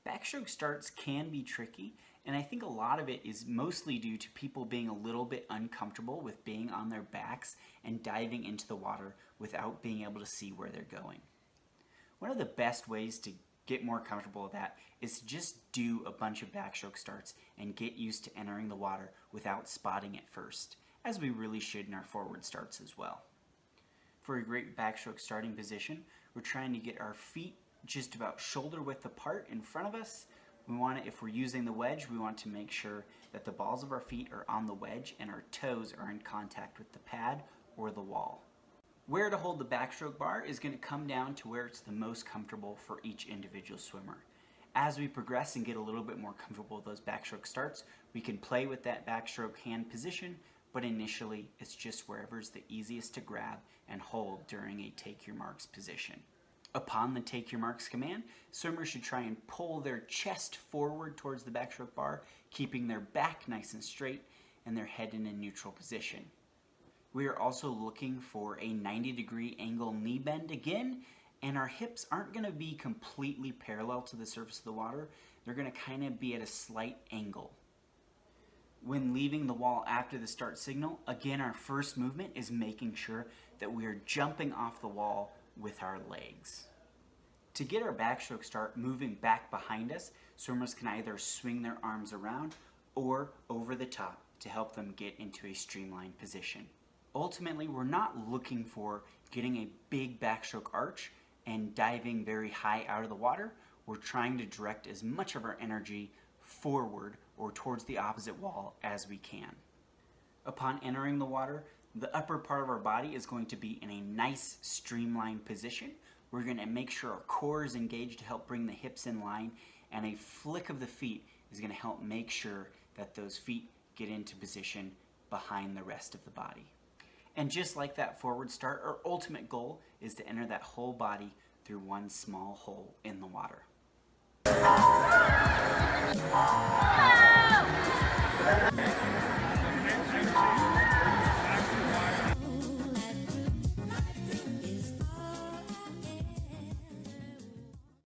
Backstroke starts can be tricky, and I think a lot of it is mostly due to people being a little bit uncomfortable with being on their backs and diving into the water without being able to see where they're going. One of the best ways to get more comfortable with that is to just do a bunch of backstroke starts and get used to entering the water without spotting it first, as we really should in our forward starts as well. For a great backstroke starting position, we're trying to get our feet just about shoulder width apart in front of us. We want to, if we're using the wedge, we want to make sure that the balls of our feet are on the wedge and our toes are in contact with the pad or the wall. Where to hold the backstroke bar is going to come down to where it's the most comfortable for each individual swimmer. As we progress and get a little bit more comfortable with those backstroke starts, we can play with that backstroke hand position, but initially it's just wherever's the easiest to grab and hold during a take your marks position. Upon the take your marks command, swimmers should try and pull their chest forward towards the backstroke bar, keeping their back nice and straight and their head in a neutral position. We are also looking for a 90-degree angle knee bend again, and our hips aren't going to be completely parallel to the surface of the water. They're going to kind of be at a slight angle. When leaving the wall after the start signal, again, our first movement is making sure that we are jumping off the wall with our legs. To get our backstroke start moving back behind us, swimmers can either swing their arms around or over the top to help them get into a streamlined position. Ultimately, we're not looking for getting a big backstroke arch and diving very high out of the water. We're trying to direct as much of our energy forward or towards the opposite wall as we can. Upon entering the water, the upper part of our body is going to be in a nice streamlined position. We're going to make sure our core is engaged to help bring the hips in line, and a flick of the feet is going to help make sure that those feet get into position behind the rest of the body. And just like that forward start, our ultimate goal is to enter that whole body through one small hole in the water.